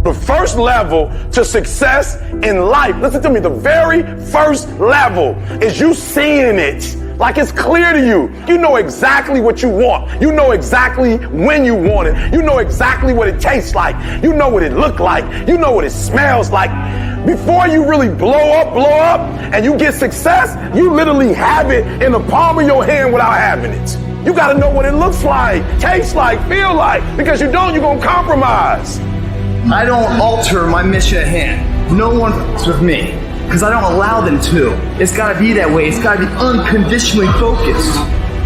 The first level to success in life, listen to me, the very first level is you seeing it. Like it's clear to you. You know exactly what you want. You know exactly when you want it. You know exactly what it tastes like. You know what it looks like. You know what it smells like. Before you really blow up, and you get success, you literally have it in the palm of your hand without having it. You gotta know what it looks like, tastes like, feel like, because you don't, you're gonna compromise. I don't alter my mission at hand. No one fucks with me, because I don't allow them to. It's gotta be that way. It's gotta be unconditionally focused.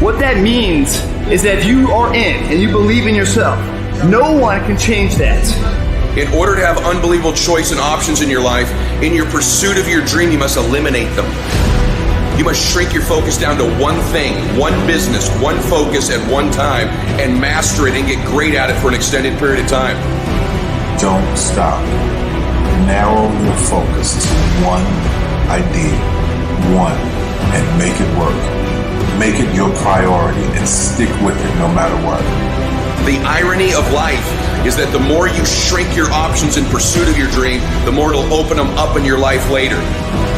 What that means is that if you are in and you believe in yourself, no one can change that. In order to have unbelievable choice and options in your life, in your pursuit of your dream, you must eliminate them. You must shrink your focus down to one thing, one business, one focus at one time, and master it and get great at it for an extended period of time. Don't stop. Narrow your focus to one idea, and make it work. Make it your priority and stick with it no matter what. The irony of life is that the more you shrink your options in pursuit of your dream, the more it'll open them up in your life later.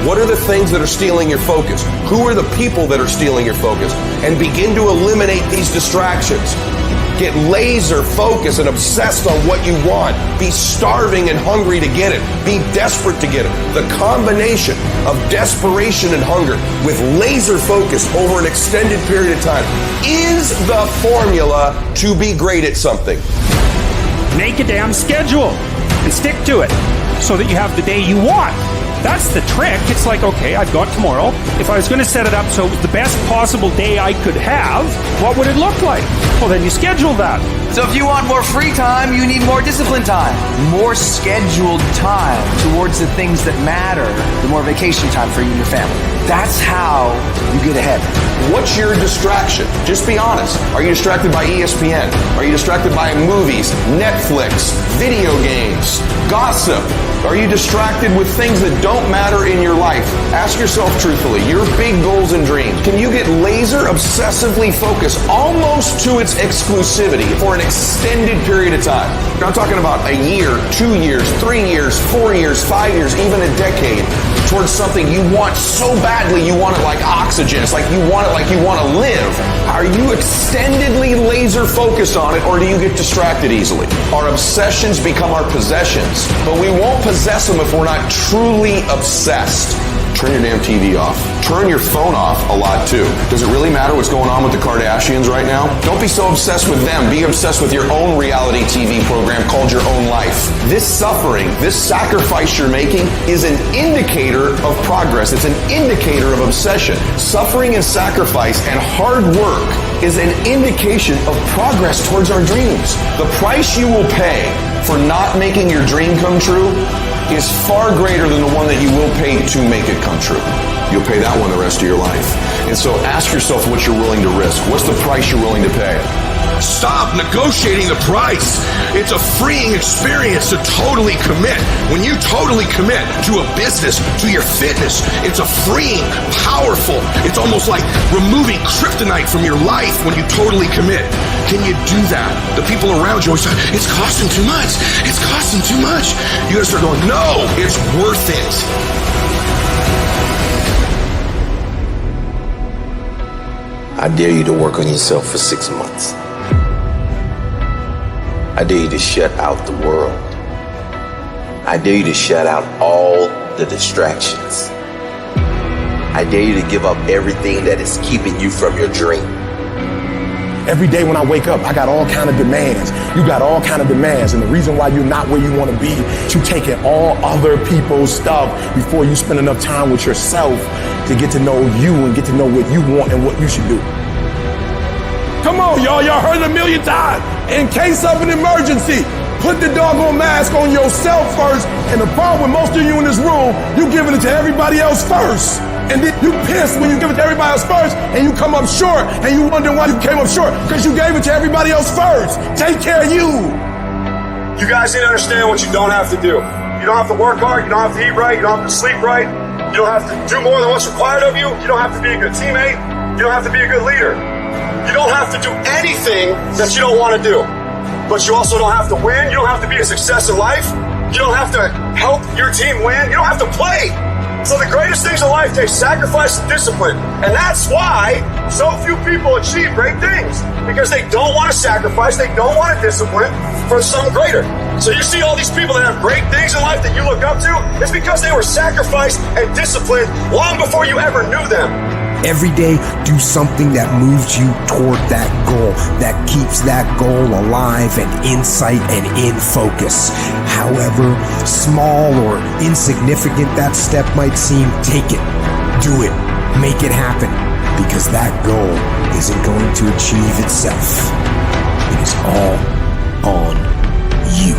What are the things that are stealing your focus? Who are the people that are stealing your focus? And begin to eliminate these distractions. Get laser focused and obsessed on what you want. Be starving and hungry to get it. Be desperate to get it. The combination of desperation and hunger with laser focus over an extended period of time is the formula to be great at something. Make a damn schedule and stick to it so that you have the day you want. That's the trick. It's like, okay, I've got tomorrow. If I was going to set it up so it was the best possible day I could have, what would it look like? Well, then you schedule that. So if you want more free time, you need more disciplined time. More scheduled time towards the things that matter. The more vacation time for you and your family. That's how you get ahead. What's your distraction? Just be honest. Are you distracted by ESPN? Are you distracted by movies, Netflix, video games, gossip? Are you distracted with things that don't matter in your life? Ask yourself truthfully, your big goals and dreams. Can you get laser obsessively focused almost to its exclusivity for an extended period of time? I'm talking about a year, 2 years, 3 years, 4 years, 5 years, even a decade towards something you want so badly you want it like oxygen. It's like you want it like you want to live. Are you extendedly laser focused on it, or do you get distracted easily? Our obsessions become our possessions, but we won't possess them if we're not truly obsessed. Turn your damn TV off. Turn your phone off a lot too. Does it really matter what's going on with the Kardashians right now? Don't be so obsessed with them. Be obsessed with your own reality TV program called Your Own Life. This suffering, this sacrifice you're making is an indicator of progress. It's an indicator of obsession. Suffering and sacrifice and hard work is an indication of progress towards our dreams. The price you will pay for not making your dream come true is far greater than the one that you will pay to make it come true. You'll pay that one the rest of your life. And so ask yourself what you're willing to risk. What's the price you're willing to pay? Stop negotiating the price. It's a freeing experience to totally commit. When you totally commit to a business, to your fitness, it's a freeing, powerful, it's almost like removing kryptonite from your life when you totally commit. Can you do that? The people around you always say, it's costing too much. It's costing too much. You gotta start going, no, it's worth it. I dare you to work on yourself for 6 months. I dare you to shut out the world. I dare you to shut out all the distractions. I dare you to give up everything that is keeping you from your dream. Every day when I wake up, I got all kind of demands. You got all kind of demands. And the reason why you're not where you want to be, you taking all other people's stuff before you spend enough time with yourself to get to know you and get to know what you want and what you should do. Come on, y'all. Y'all heard it a million times. In case of an emergency, put the doggone mask on yourself first. And the problem with most of you in this room, you giving it to everybody else first. And then you pissed when you give it to everybody else first, and you come up short, and you wonder why you came up short, because you gave it to everybody else first. Take care of you. You guys need to understand what you don't have to do. You don't have to work hard, you don't have to eat right, you don't have to sleep right, you don't have to do more than what's required of you, you don't have to be a good teammate, you don't have to be a good leader. You don't have to do anything that you don't want to do. But you also don't have to win, you don't have to be a success in life, You don't have to help your team win. You don't have to play. So the greatest things in life take sacrifice and discipline. And that's why so few people achieve great things. Because they don't want to sacrifice, they don't want to discipline for something greater. So you see all these people that have great things in life that you look up to, it's because they were sacrificed and disciplined long before you ever knew them. Every day, do something that moves you toward that goal, that keeps that goal alive and in sight and in focus. However small or insignificant that step might seem, take it, do it, make it happen, because that goal isn't going to achieve itself. It is all on you.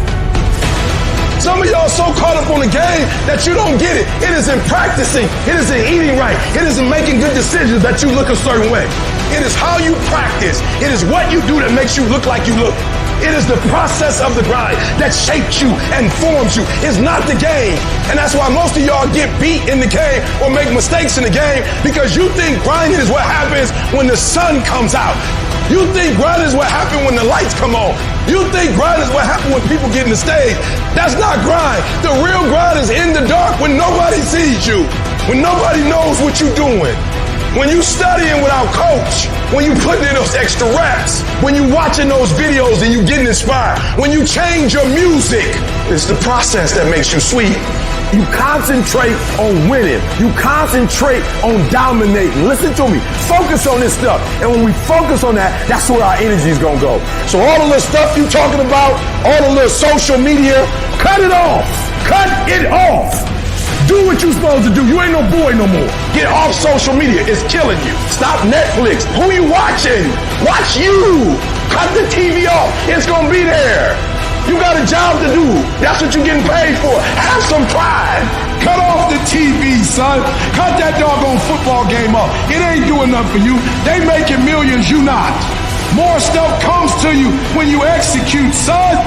Some of y'all so caught up on the game that you don't get it. It is in practicing. It is in eating right. It is in making good decisions that you look a certain way. It is how you practice. It is what you do that makes you look like you look. It is the process of the grind that shapes you and forms you. It's not the game. And that's why most of y'all get beat in the game or make mistakes in the game, because you think grinding is what happens when the sun comes out. You think grinding is what happens when the lights come on. You think grind is what happens when people get in the stage. That's not grind. The real grind is in the dark when nobody sees you, when nobody knows what you're doing, when you studying without coach, when you putting in those extra reps, when you watching those videos and you getting inspired, when you change your music. It's the process that makes you sweet. You concentrate on winning. You concentrate on dominating. Listen to me. Focus on this stuff. And when we focus on that, that's where our energy is going to go. So all the little stuff you talking about, all the little social media, cut it off. Cut it off. Do what you're supposed to do. You ain't no boy no more. Get off social media. It's killing you. Stop Netflix. Who you watching? Watch you. Cut the TV off. It's going to be there. You got a job to do. That's what you're getting paid for. Have some pride. Cut off the TV, son. Cut that doggone football game off. It ain't doing nothing for you. They making millions, you not. More stuff comes to you when you execute, son.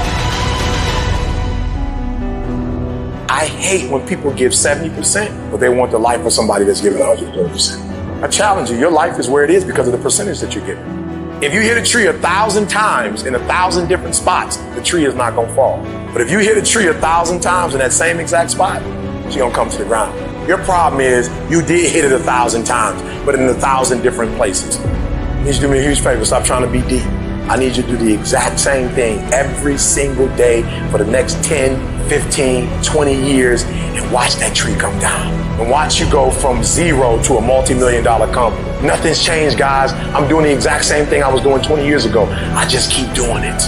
I hate when people give 70%, but they want the life of somebody that's giving 130%. I challenge you. Your life is where it is because of the percentage that you're giving. If you hit a tree 1,000 times in 1,000 different spots, the tree is not going to fall. But if you hit a tree 1,000 times in that same exact spot, she's going to come to the ground. Your problem is you did hit it 1,000 times, but in 1,000 different places. You need to do me a huge favor. Stop trying to be deep. I need you to do the exact same thing every single day for the next 10, 15, 20 years and watch that tree come down. And watch you go from zero to a multi-million-dollar company. Nothing's changed, guys. I'm doing the exact same thing I was doing 20 years ago. I just keep doing it.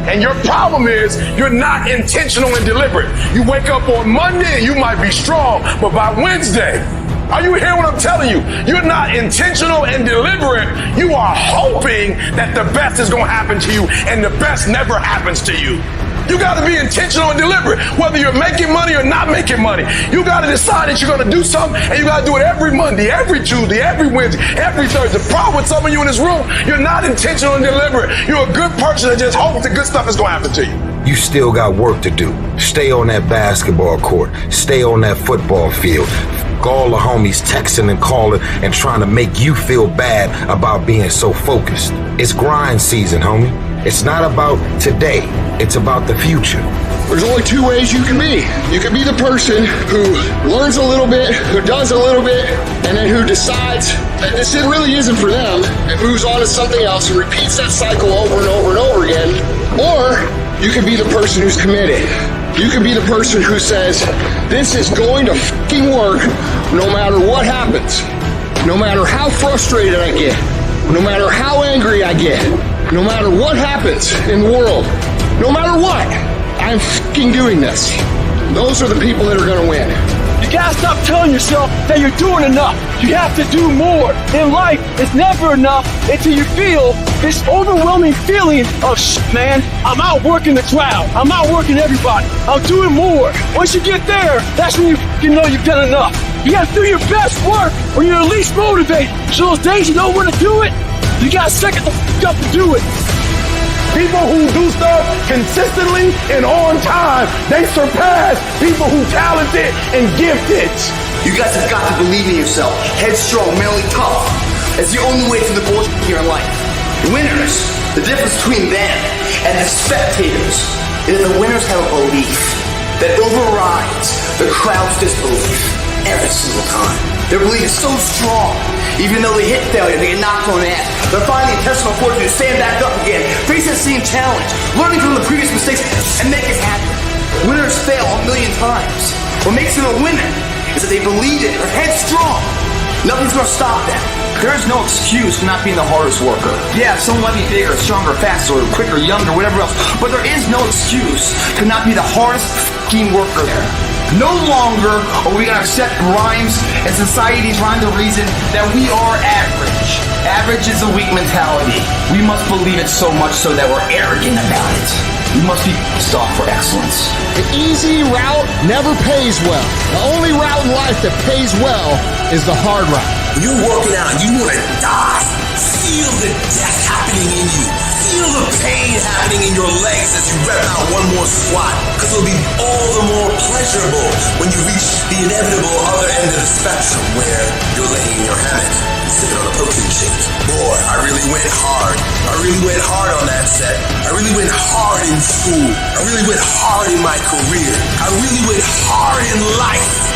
And your problem is you're not intentional and deliberate. You wake up on Monday and you might be strong, but by Wednesday, are you hearing what I'm telling you? You're not intentional and deliberate. You are hoping that the best is going to happen to you, and the best never happens to you. You got to be intentional and deliberate, whether you're making money or not making money. You got to decide that you're going to do something, and you got to do it every Monday, every Tuesday, every Wednesday, every Thursday. The problem with some of you in this room, you're not intentional and deliberate. You're a good person that just hopes the good stuff is going to happen to you. You still got work to do. Stay on that basketball court. Stay on that football field. All the homies texting and calling and trying to make you feel bad about being so focused. It's grind season, homie. It's not about today. It's about the future. There's only two ways you can be. You can be the person who learns a little bit, who does a little bit, and then who decides that this really isn't for them and moves on to something else and repeats that cycle over and over and over again. Or you can be the person who's committed. You can be the person who says, this is going to fucking work no matter what happens. No matter how frustrated I get. No matter how angry I get. No matter what happens in the world. No matter what. I'm fucking doing this. Those are the people that are going to win. You gotta stop telling yourself that you're doing enough. You have to do more. In life, it's never enough until you feel this overwhelming feeling of shit, man. I'm outworking the crowd. I'm outworking everybody. I'm doing more. Once you get there, that's when you fucking know you've done enough. You gotta do your best work when you're at least motivated. So those days you don't want to do it, you gotta second the fuck up to do it. People who do stuff consistently and on time, they surpass people who talented and gifted. You guys have got to believe in yourself. Headstrong, mentally tough. It's the only way through the bullshit here in life. Winners, the difference between them and the spectators is that the winners have a belief. that overrides the crowd's disbelief every single time. Their belief is so strong, even though they hit failure, they get knocked on the ass. They're finding the intestinal fortitude to stand back up again, face that same challenge, learning from the previous mistakes, and make it happen. Winners fail a million times. What makes them a winner is that they believe it, they're headstrong. Nothing's gonna stop them. There is no excuse for not being the hardest worker. Yeah, someone might be bigger, stronger, faster, quicker, younger, whatever else, but there is no excuse to not be the hardest f***ing worker there. No longer are we gonna accept rhymes and society's rhyme to reason that we are average. Average is a weak mentality. We must believe it so much so that we're arrogant about it. We must be stocked for excellence. The easy route never pays well. The only route in life that pays well is the hard route. When you're working out and you want to die, feel the death happening in you. Feel the pain happening in your legs as you rep out one more squat. Because it'll be all the more pleasurable when you reach the inevitable other end of the spectrum where you're laying in your hammock, sipping on a protein shake. Boy, I really went hard. I really went hard on that set. I really went hard in school. I really went hard in my career. I really went hard in life.